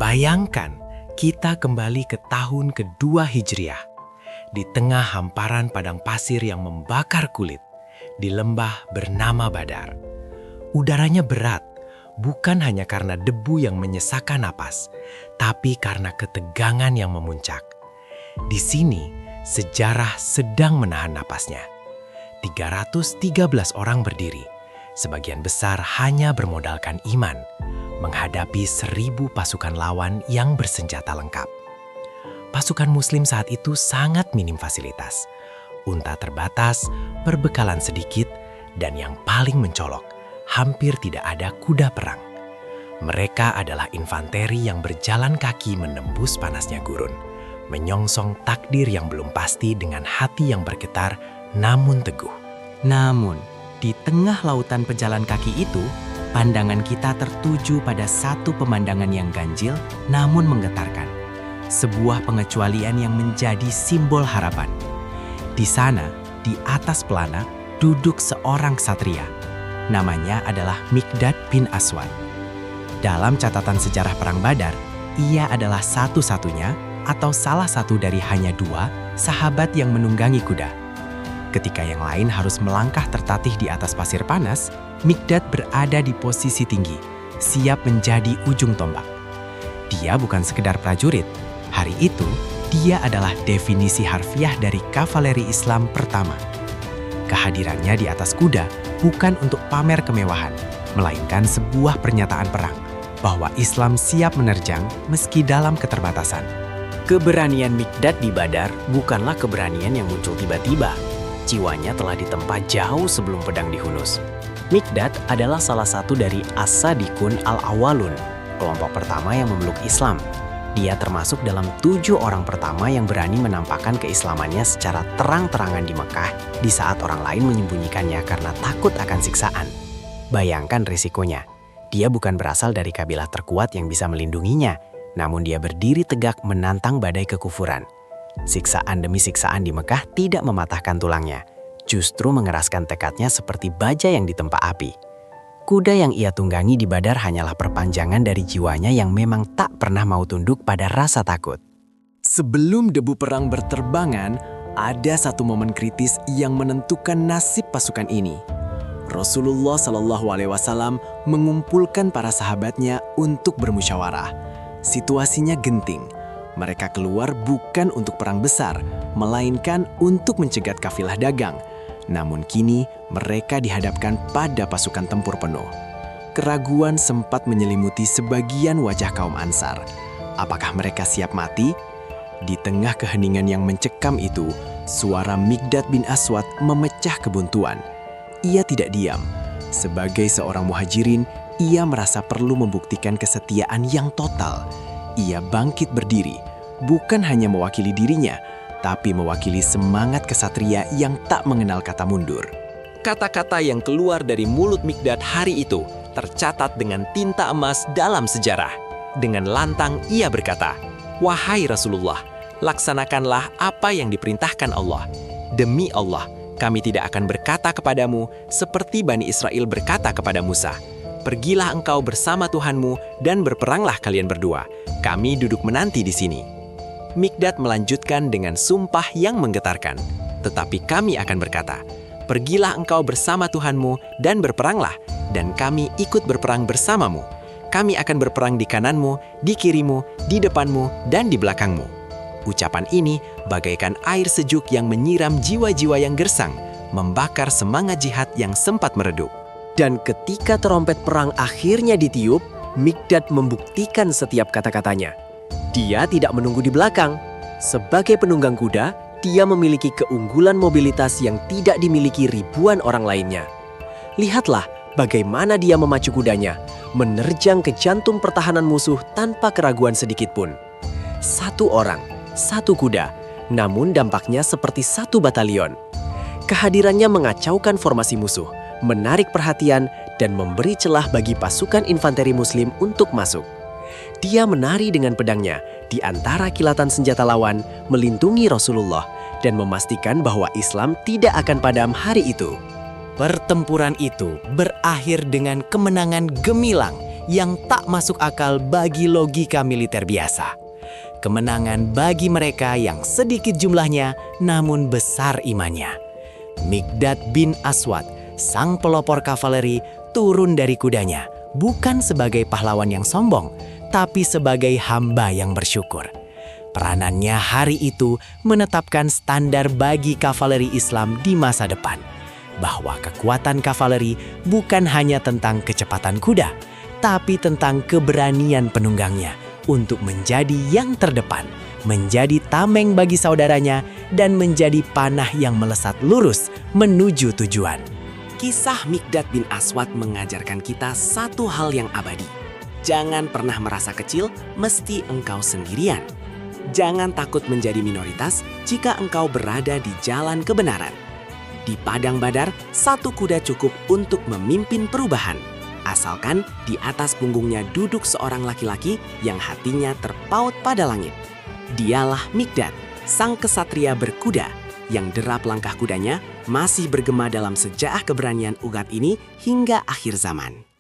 Bayangkan, kita kembali ke tahun kedua Hijriah. Di tengah hamparan padang pasir yang membakar kulit, di lembah bernama Badar. Udaranya berat, bukan hanya karena debu yang menyesakkan napas, tapi karena ketegangan yang memuncak. Di sini, sejarah sedang menahan napasnya. 313 orang berdiri, sebagian besar hanya bermodalkan iman, menghadapi 1.000 pasukan lawan yang bersenjata lengkap. Pasukan Muslim saat itu sangat minim fasilitas. Unta terbatas, perbekalan sedikit, dan yang paling mencolok, hampir tidak ada kuda perang. Mereka adalah infanteri yang berjalan kaki menembus panasnya gurun, menyongsong takdir yang belum pasti dengan hati yang bergetar namun teguh. Namun, di tengah lautan pejalan kaki itu, pandangan kita tertuju pada satu pemandangan yang ganjil namun menggetarkan. Sebuah pengecualian yang menjadi simbol harapan. Di sana, di atas pelana, duduk seorang ksatria. Namanya adalah Miqdad bin Aswad. Dalam catatan sejarah Perang Badar, ia adalah satu-satunya atau salah satu dari hanya 2 sahabat yang menunggangi kuda. Ketika yang lain harus melangkah tertatih di atas pasir panas, Miqdad berada di posisi tinggi, siap menjadi ujung tombak. Dia bukan sekedar prajurit. Hari itu, dia adalah definisi harfiah dari kavaleri Islam pertama. Kehadirannya di atas kuda bukan untuk pamer kemewahan, melainkan sebuah pernyataan perang bahwa Islam siap menerjang meski dalam keterbatasan. Keberanian Miqdad di Badar bukanlah keberanian yang muncul tiba-tiba. Jiwanya telah ditempa jauh sebelum pedang dihunus. Miqdad adalah salah satu dari As-Sadiqun Al-Awwalun, kelompok pertama yang memeluk Islam. Dia termasuk dalam 7 orang pertama yang berani menampakkan keislamannya secara terang-terangan di Mekah di saat orang lain menyembunyikannya karena takut akan siksaan. Bayangkan risikonya. Dia bukan berasal dari kabilah terkuat yang bisa melindunginya, namun dia berdiri tegak menantang badai kekufuran. Siksaan demi siksaan di Mekah tidak mematahkan tulangnya, justru mengeraskan tekadnya seperti baja yang ditempa api. Kuda yang ia tunggangi di Badar hanyalah perpanjangan dari jiwanya yang memang tak pernah mau tunduk pada rasa takut. Sebelum debu perang berterbangan, ada satu momen kritis yang menentukan nasib pasukan ini. Rasulullah SAW mengumpulkan para sahabatnya untuk bermusyawarah. Situasinya genting. Mereka keluar bukan untuk perang besar, melainkan untuk mencegat kafilah dagang. Namun kini mereka dihadapkan pada pasukan tempur penuh. Keraguan sempat menyelimuti sebagian wajah kaum Ansar. Apakah mereka siap mati? Di tengah keheningan yang mencekam itu, suara Miqdad bin Aswad memecah kebuntuan. Ia tidak diam. Sebagai seorang muhajirin, ia merasa perlu membuktikan kesetiaan yang total. Ia bangkit berdiri, bukan hanya mewakili dirinya, tapi mewakili semangat kesatria yang tak mengenal kata mundur. Kata-kata yang keluar dari mulut Miqdad hari itu tercatat dengan tinta emas dalam sejarah. Dengan lantang ia berkata, "Wahai Rasulullah, laksanakanlah apa yang diperintahkan Allah. Demi Allah, kami tidak akan berkata kepadamu seperti Bani Israel berkata kepada Musa. Pergilah engkau bersama Tuhanmu dan berperanglah kalian berdua. Kami duduk menanti di sini." Miqdad melanjutkan dengan sumpah yang menggetarkan. Tetapi kami akan berkata, "Pergilah engkau bersama Tuhanmu dan berperanglah, dan kami ikut berperang bersamamu. Kami akan berperang di kananmu, di kirimu, di depanmu, dan di belakangmu." Ucapan ini bagaikan air sejuk yang menyiram jiwa-jiwa yang gersang, membakar semangat jihad yang sempat meredup. Dan ketika trompet perang akhirnya ditiup, Miqdad membuktikan setiap kata-katanya. Dia tidak menunggu di belakang. Sebagai penunggang kuda, dia memiliki keunggulan mobilitas yang tidak dimiliki ribuan orang lainnya. Lihatlah bagaimana dia memacu kudanya, menerjang ke jantung pertahanan musuh tanpa keraguan sedikit pun. 1 orang, 1 kuda, namun dampaknya seperti 1 batalion. Kehadirannya mengacaukan formasi musuh, menarik perhatian, dan memberi celah bagi pasukan infanteri Muslim untuk masuk. Dia menari dengan pedangnya di antara kilatan senjata lawan, melindungi Rasulullah, dan memastikan bahwa Islam tidak akan padam hari itu. Pertempuran itu berakhir dengan kemenangan gemilang yang tak masuk akal bagi logika militer biasa. Kemenangan bagi mereka yang sedikit jumlahnya namun besar imannya. Mikdad bin Aswad, sang pelopor kavaleri, turun dari kudanya bukan sebagai pahlawan yang sombong, tapi sebagai hamba yang bersyukur. Peranannya hari itu menetapkan standar bagi kavaleri Islam di masa depan, bahwa kekuatan kavaleri bukan hanya tentang kecepatan kuda, tapi tentang keberanian penunggangnya untuk menjadi yang terdepan, menjadi tameng bagi saudaranya, dan menjadi panah yang melesat lurus menuju tujuan. Kisah Mikdad bin Aswad mengajarkan kita satu hal yang abadi. Jangan pernah merasa kecil mesti engkau sendirian. Jangan takut menjadi minoritas jika engkau berada di jalan kebenaran. Di padang Badar, satu kuda cukup untuk memimpin perubahan. Asalkan di atas punggungnya duduk seorang laki-laki yang hatinya terpaut pada langit. Dialah Mikdad, sang kesatria berkuda, yang derap langkah kudanya masih bergema dalam sejarah keberanian ugat ini hingga akhir zaman.